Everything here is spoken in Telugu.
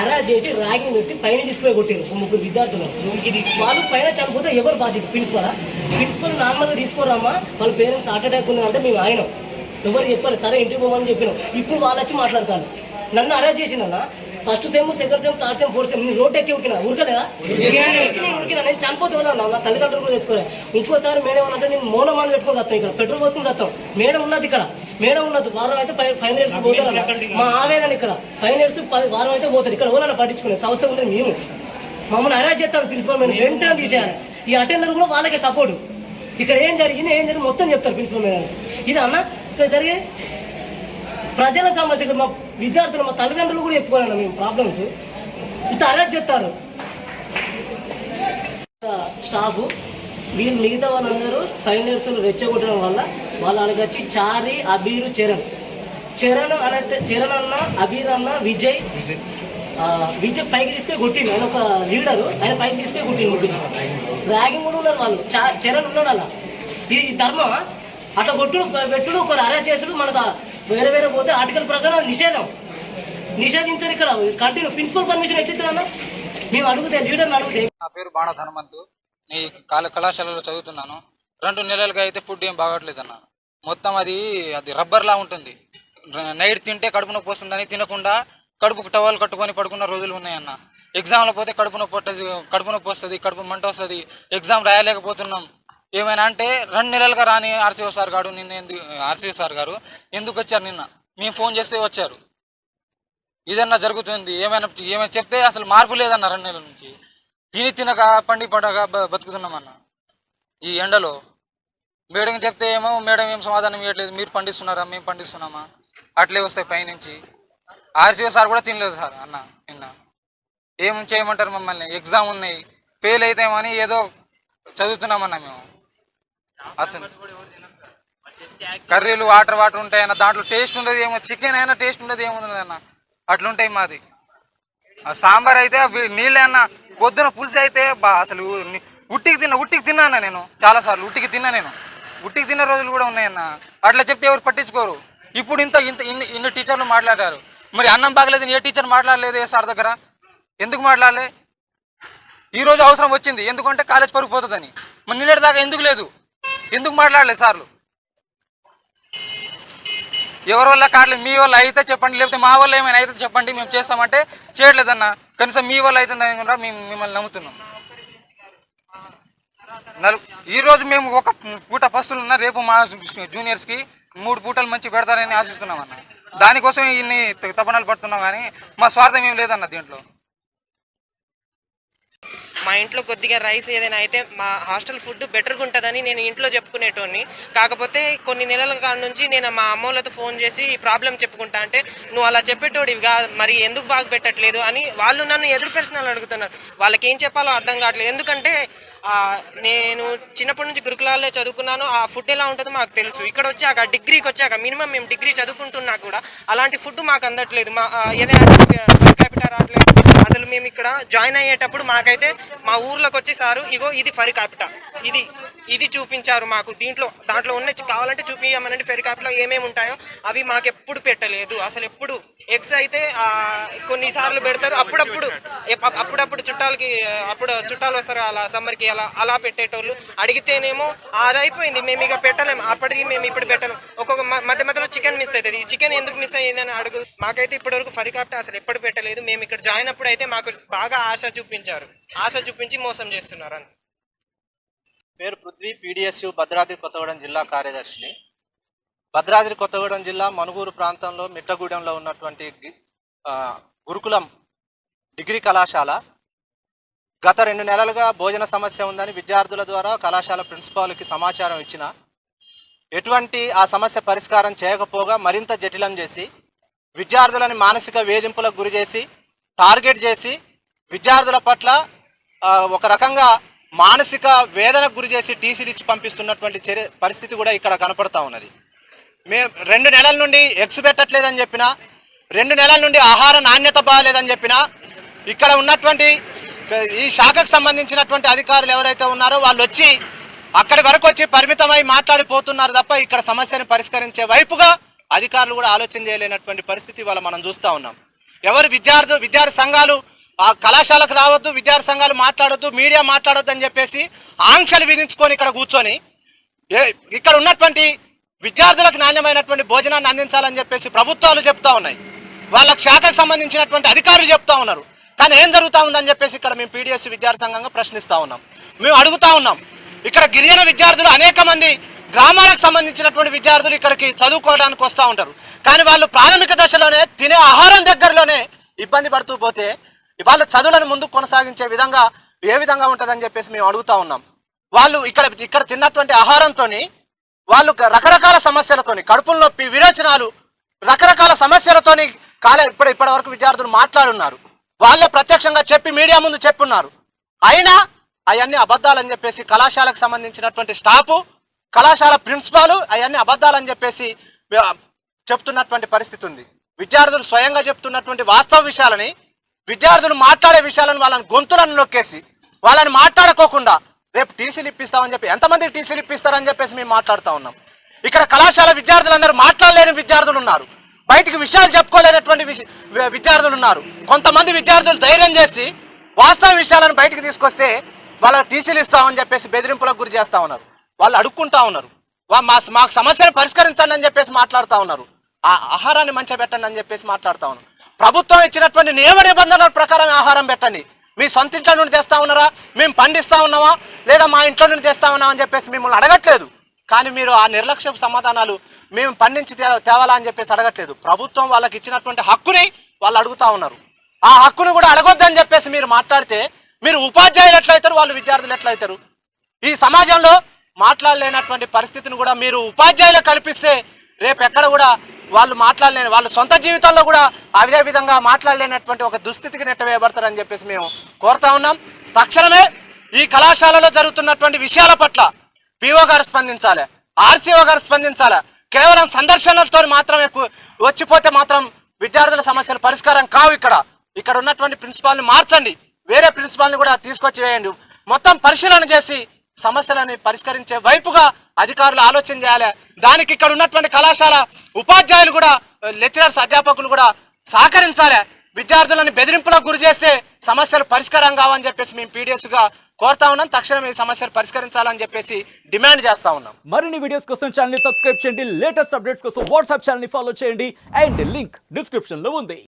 హరాజ్ చేసి ర్యాగింగ్ పెట్టి పైన తీసుకుపోయి కొట్టారు ముగ్గురు విద్యార్థులు. వాళ్ళు పైన చనిపోతే ఎవరు బాధ్యత? ప్రిన్సిపల్ నార్మల్గా తీసుకోరామా, వాళ్ళ పేరెంట్స్ హార్ట్ అటాక్ ఉన్నదంటే మేము ఆయన ఎవరు చెప్పారు, సరే ఇంటికి పోమని చెప్పినాం. ఇప్పుడు వాళ్ళు వచ్చి మాట్లాడతాను, నన్ను అరెస్ట్ చేసిందన్న. First sem, second sem, third sem, fourth sem నేను రోడ్ ఎక్కి ఉరికినా, ఉరకలేదా? ఉరికినా. నేను చనిపోతే కదా నా తల్లిదండ్రులు కూడా చేసుకోలే. ఇంకోసారి మేడం అంటే నేను మౌనం మంది పెట్టుకొని వస్తాం, ఇక్కడ పెట్రోల్ పోసుకుని వస్తాం. మేడం ఉన్నది ఇక్కడ, మేడం ఉన్నది. వారం అయితే 5 ఇయర్స్ పోతారు. మా ఆవేదన ఇక్కడ 5 ఇయర్స్ వారం అయితే పోతారు. ఇక్కడ ఓనన్నా పట్టించుకునే సంవత్సరం ఉండేది మేము. మమ్మల్ని అరెస్ట్ చేస్తాను ప్రిన్సిపల్ మేడం, వెంటనే తీసేయాలి. ఈ అటెండర్ కూడా వాళ్ళకే సపోర్ట్. ఇక్కడ ఏం జరిగింది మొత్తం చెప్తారు ప్రిన్సిపల్ మేడం. ఇది అన్న ఇక్కడ జరిగే ప్రజల సమస్య. ఇక్కడ మా విద్యార్థులు, మా తల్లిదండ్రులు కూడా చెప్పుకోవాలన్న మేము ప్రాబ్లమ్స్. ఇంత అరెస్ట్ చేస్తారు స్టాఫ్. వీళ్ళు మిగతా వాళ్ళందరూ ఫైనల్స్ రెచ్చగొట్టడం వల్ల వాళ్ళు అడగచ్చి చారి, అబీరు, చరణ్ అన్న, అబీర్ అన్న, విజయ్ పైకి తీసుకొని కొట్టిండు. ఆయన ఒక లీడరు, ఆయన పైకి తీసుకొని కొట్టిండు. ముగ్గురు ర్యాగింగ్ కూడా ఉన్నారు వాళ్ళు. చరణ్ ఉన్నాడు అలా. ఇది ధర్మ అట్లా కొట్టుడు పెట్టుడు, ఒకరు అరెస్ట్ చేసుడు. మనకు వేరే పోతే ఆర్టికల్ ప్రకారం నిషేధించారు. ఇక్కడ కంటిన్యూ ప్రిన్సిపల్ పర్మిషన్ ఎట్టిద్దన్నా మేము అడిగితే, లీడర్ని అడిగితే. నా పేరు బాణ హనుమంతు, నీ కళాశాలలో చదువుతున్నాను. 2 నెలలుగా అయితే ఫుడ్ ఏం బాగట్లేదన్న. మొత్తం అది రబ్బర్లా ఉంటుంది. నైట్ తింటే కడుపు నొప్పి వస్తుందని తినకుండా కడుపుకు టవల్ కట్టుకొని పడుకున్న రోజులు ఉన్నాయన్న. ఎగ్జామ్లో పోతే కడుపు నొప్పి వస్తుంది, కడుపు మంట వస్తుంది. ఎగ్జామ్ రాయలేకపోతున్నాం. ఏమైనా అంటే 2 నెలలుగా రాని ఆర్సీఓ సార్ గారు ఎందుకు వచ్చారు? నిన్న మేము ఫోన్ చేస్తే వచ్చారు. ఇదన్నా జరుగుతుంది. ఏమైనా చెప్తే అసలు మార్పు లేదన్న. 2 నెలల నుంచి తినక పండి పడగా బతుకుతున్నామన్న ఈ ఎండలో. మేడం చెప్తే ఏమో మేడం ఏం సమాధానం ఇవ్వట్లేదు. మీరు పండిస్తున్నారా, మేము పండిస్తున్నామా, అట్లే వస్తాయి పైనుంచి. ఆర్సీఓ సార్ కూడా తినలేదు సార్ అన్న. నిన్న ఏం చేయమంటారు మమ్మల్ని? ఎగ్జామ్ ఉన్నాయి, ఫెయిల్ అవుతామని ఏదో చదువుతున్నామన్నా మేము. అసలు కర్రీలు వాటర్ ఉంటాయన్న, దాంట్లో టేస్ట్ ఉండదు ఏమో. చికెన్ అయినా టేస్ట్ ఉండదు ఏముంది అన్న, అట్లుంటాయి మాది. సాంబార్ అయితే నీళ్ళే అన్న. పొద్దున పులుసు అయితే అసలు ఉట్టికి తిన్నా అన్న. నేను చాలాసార్లు ఉట్టికి తిన్న రోజులు కూడా ఉన్నాయన్న. అట్లా చెప్తే ఎవరు పట్టించుకోరు. ఇప్పుడు ఇన్ని టీచర్లు మాట్లాడారు. మరి అన్నం బాగలేదని ఏ టీచర్ మాట్లాడలేదు ఏ సార్ దగ్గర? ఎందుకు మాట్లాడలే? ఈరోజు అవసరం వచ్చింది, ఎందుకంటే కాలేజ్ పరుగు పోతుందని. మరి నిన్నటి దాకా ఎందుకు లేదు? ఎందుకు మాట్లాడలేదు సార్లు? ఎవరి వల్ల కావట్లేదు. మీ వల్ల అయితే చెప్పండి, లేకపోతే మా వల్ల ఏమైనా అయితే చెప్పండి, మేము చేస్తామంటే చేయట్లేదన్న. కనీసం మీ వల్ల అవుతుందని కూడా మేము మిమ్మల్ని నమ్ముతున్నాం. ఈరోజు మేము ఒక పూట పస్తులు ఉన్నా, రేపు మా జూనియర్స్కి 3 పూటలు మంచి పెడతారని ఆశిస్తున్నాం అన్న. దానికోసం ఇన్ని తపనలు పడుతున్నాం, కానీ మా స్వార్థం ఏం లేదన్న దీంట్లో. మా ఇంట్లో కొద్దిగా రైస్ ఏదైనా అయితే మా హాస్టల్ ఫుడ్ బెటర్గా ఉంటుందని నేను ఇంట్లో చెప్పుకునేటోని. కాకపోతే కొన్ని నెలల కాడ నుంచి నేను మా అమ్మోళ్ళతో ఫోన్ చేసి ఈ ప్రాబ్లం చెప్పుకుంటా అంటే, నువ్వు అలా చెప్పేటోడివిగా, మరి ఎందుకు బాగా పెట్టట్లేదు అని వాళ్ళు నన్ను ఎదురు ప్రశ్నలు అడుగుతున్నారు. వాళ్ళకి ఏం చెప్పాలో అర్థం కావట్లేదు. ఎందుకంటే నేను చిన్నప్పటి నుంచి గురుకులాల్లో చదువుకున్నాను. ఆ ఫుడ్ ఎలా ఉంటుందో మాకు తెలుసు. ఇక్కడ వచ్చాక డిగ్రీకి వచ్చాక మినిమం మేము డిగ్రీ చదువుకుంటున్నా కూడా అలాంటి ఫుడ్ మాకు అందట్లేదు. మా ఏదైనా క్యాపిటల్ రావట్లేదు. అసలు మేము ఇక్కడ జాయిన్ అయ్యేటప్పుడు మాకైతే మా ఊర్లోకి వచ్చి సారు ఇగో ఇది ఫెరి క్యాపిటా, ఇది చూపించారు మాకు. దాంట్లో ఉన్న కావాలంటే చూపించమనండి ఫెరి క్యాపిటా ఏమేమి ఉంటాయో అవి మాకు ఎప్పుడు పెట్టలేదు. అసలు ఎప్పుడు ఎగ్స్ అయితే కొన్నిసార్లు పెడతారు, అప్పుడప్పుడు చుట్టాలు వస్తారు అలా సమ్మర్కి అలా పెట్టేటోళ్ళు. అడిగితేనేమో అది అయిపోయింది, మేము ఇక పెట్టలేము, అప్పటికి మేము ఇప్పుడు పెట్టలేము. ఒక్కొక్క మధ్యలో చికెన్ మిస్ అవుతుంది. ఈ చికెన్ ఎందుకు మిస్ అయ్యిందని అడుగు. మాకైతే ఇప్పటివరకు ఫెరి క్యాపిటా అసలు ఎప్పుడు పెట్టలేదు. మేము ఇక్కడ జాయిన్ అప్పుడు అయితే మాకు బాగా ఆశ చూపించి మోసం చేస్తున్నారు అంతే. పేరు పృథ్వీ, PDSU భద్రాద్రి కొత్తగూడెం జిల్లా కార్యదర్శిని. భద్రాద్రి కొత్తగూడెం జిల్లా మనుగూరు ప్రాంతంలో మిట్టగూడెంలో ఉన్నటువంటి గురుకులం డిగ్రీ కళాశాల గత 2 నెలలుగా భోజన సమస్య ఉందని విద్యార్థుల ద్వారా కళాశాల ప్రిన్సిపాల్కి సమాచారం ఇచ్చిన ఎటువంటి ఆ సమస్య పరిష్కారం చేయకపోగా మరింత జటిలం చేసి విద్యార్థులని మానసిక వేధింపులకు గురి చేసి టార్గెట్ చేసి విద్యార్థుల పట్ల ఒక రకంగా మానసిక వేదనకు గురి చేసి టీసీలు ఇచ్చి పంపిస్తున్నటువంటి పరిస్థితి కూడా ఇక్కడ కనపడతా ఉన్నది. మేము 2 నెలల నుండి ఎగ్స్ పెట్టట్లేదని చెప్పినా, 2 నెలల నుండి ఆహార నాణ్యత బాగాలేదని చెప్పినా, ఇక్కడ ఉన్నటువంటి ఈ శాఖకు సంబంధించినటువంటి అధికారులు ఎవరైతే ఉన్నారో వాళ్ళు వచ్చి అక్కడి వరకు వచ్చి పరిమితమై మాట్లాడిపోతున్నారు తప్ప ఇక్కడ సమస్యను పరిష్కరించే వైపుగా అధికారులు కూడా ఆలోచన చేయలేనటువంటి పరిస్థితి వాళ్ళ మనం చూస్తూ ఉన్నాం. ఎవరు విద్యార్థి సంఘాలు ఆ కళాశాలకు రావద్దు, విద్యార్థి సంఘాలు మాట్లాడొద్దు, మీడియా మాట్లాడొద్దు అని చెప్పేసి ఆంక్షలు విధించుకొని ఇక్కడ కూర్చొని ఇక్కడ ఉన్నటువంటి విద్యార్థులకు నాణ్యమైనటువంటి భోజనాన్ని అందించాలని చెప్పేసి ప్రభుత్వాలు చెప్తా ఉన్నాయి, వాళ్ళ శాఖకు సంబంధించినటువంటి అధికారులు చెప్తా ఉన్నారు. కానీ ఏం జరుగుతూ ఉందని చెప్పేసి ఇక్కడ మేము పీడిఎస్ విద్యార్థి సంఘంగా ప్రశ్నిస్తూ ఉన్నాం. మేము అడుగుతా ఉన్నాం, ఇక్కడ గిరిజన విద్యార్థులు అనేక మంది గ్రామాలకు సంబంధించినటువంటి విద్యార్థులు ఇక్కడికి చదువుకోవడానికి వస్తూ ఉంటారు. కానీ వాళ్ళు ప్రాథమిక దశలోనే తినే ఆహారం దగ్గరలోనే ఇబ్బంది పడుతూ పోతే వాళ్ళ చదువులను ముందుకు కొనసాగించే విధంగా ఏ విధంగా ఉంటుందని చెప్పేసి మేము అడుగుతా ఉన్నాం. వాళ్ళు ఇక్కడ తిన్నటువంటి ఆహారంతో వాళ్ళు రకరకాల సమస్యలతోని, కడుపుల నొప్పి, విరోచనాలు, రకరకాల సమస్యలతోని ఇప్పటి వరకు విద్యార్థులు మాట్లాడున్నారు. వాళ్ళే ప్రత్యక్షంగా చెప్పి మీడియా ముందు చెప్పున్నారు. అయినా అవన్నీ అబద్ధాలని చెప్పేసి కళాశాలకు సంబంధించినటువంటి స్టాఫు, కళాశాల ప్రిన్సిపాలు అవన్నీ అబద్ధాలని చెప్పేసి చెప్తున్నటువంటి పరిస్థితి ఉంది. విద్యార్థులు స్వయంగా చెప్తున్నటువంటి వాస్తవ విషయాలని, విద్యార్థులు మాట్లాడే విషయాలను వాళ్ళని గొంతులను నొక్కేసి వాళ్ళని మాట్లాడుకోకుండా రేపు టీసీలు ఇప్పిస్తామని చెప్పి ఎంతమంది టీసీలు ఇప్పిస్తారని చెప్పేసి మేము మాట్లాడుతూ ఉన్నాం. ఇక్కడ కళాశాల విద్యార్థులందరూ మాట్లాడలేని విద్యార్థులు ఉన్నారు, బయటికి విషయాలు చెప్పుకోలేనటువంటి విద్యార్థులు ఉన్నారు. కొంతమంది విద్యార్థులు ధైర్యం చేసి వాస్తవ విషయాలను బయటికి తీసుకొస్తే వాళ్ళకి టీసీలు ఇస్తామని చెప్పేసి బెదిరింపులకు గురి చేస్తూ ఉన్నారు. వాళ్ళు అడుక్కుంటా ఉన్నారు, మాకు సమస్యను పరిష్కరించండి అని చెప్పేసి మాట్లాడుతూ ఉన్నారు. ఆ ఆహారాన్ని మంచిగా పెట్టండి అని చెప్పేసి మాట్లాడుతూ ఉన్నారు. ప్రభుత్వం ఇచ్చినటువంటి నియమ నిబంధనల ప్రకారం ఆహారం పెట్టండి. మీ సొంత ఇంట్లో నుండి తెస్తా ఉన్నారా, మేము పండిస్తా ఉన్నామా, లేదా మా ఇంట్లో నుండి తెస్తా ఉన్నామా అని చెప్పేసి మిమ్మల్ని అడగట్లేదు. కానీ మీరు ఆ నిర్లక్ష్య సమాధానాలు మేము పండించి తేవాలా అని చెప్పేసి అడగట్లేదు. ప్రభుత్వం వాళ్ళకి ఇచ్చినటువంటి హక్కుని వాళ్ళు అడుగుతా ఉన్నారు. ఆ హక్కును కూడా అడగొద్దని చెప్పేసి మీరు మాట్లాడితే మీరు ఉపాధ్యాయులు ఎట్లయితారు, వాళ్ళు విద్యార్థులు ఎట్లయితారు? ఈ సమాజంలో మాట్లాడలేనటువంటి పరిస్థితిని కూడా మీరు ఉపాధ్యాయులు కల్పిస్తే రేపు ఎక్కడ కూడా వాళ్ళు మాట్లాడలేని, వాళ్ళ సొంత జీవితంలో కూడా అదే విధంగా మాట్లాడలేనటువంటి ఒక దుస్థితికి నెట్టవేయబడతారని చెప్పేసి మేము కోరుతా ఉన్నాం. తక్షణమే ఈ కళాశాలలో జరుగుతున్నటువంటి విషయాల పట్ల పిఓ గారు స్పందించాలి, ఆర్సీఓ గారు స్పందించాలి. కేవలం సందర్శనలతో మాత్రమే వచ్చిపోతే మాత్రం విద్యార్థుల సమస్యలు పరిష్కారం కావు. ఇక్కడ ఉన్నటువంటి ప్రిన్సిపాల్ని మార్చండి, వేరే ప్రిన్సిపాల్ని కూడా తీసుకొచ్చి వేయండి. మొత్తం పరిశీలన చేసి సమస్యలను పరిష్కరించే వైపుగా అధికారులు ఆలోచన చేయాలి. దానికి ఇక్కడ ఉన్నటువంటి కళాశాల ఉపాధ్యాయులు కూడా, లెక్చరర్స్, అధ్యాపకులు కూడా సహకరించాలి. విద్యార్థులను బెదిరింపులకు గురి చేస్తే సమస్యలు పరిష్కారం కావని చెప్పేసి మేము పీడిఎస్గా కోరుతా ఉన్నాం. తక్షణం ఈ సమస్యలు పరిష్కరించాలని చెప్పేసి డిమాండ్ చేస్తా ఉన్నాం. మరిన్ని వీడియోస్ కోసం ఛానల్ ని సబ్స్క్రైబ్ చేయండి, లేటెస్ట్ అప్డేట్స్ కోసం వాట్సాప్ ఛానల్ ని ఫాలో చేయండి అండ్ లింక్ డిస్క్రిప్షన్ లో ఉంది.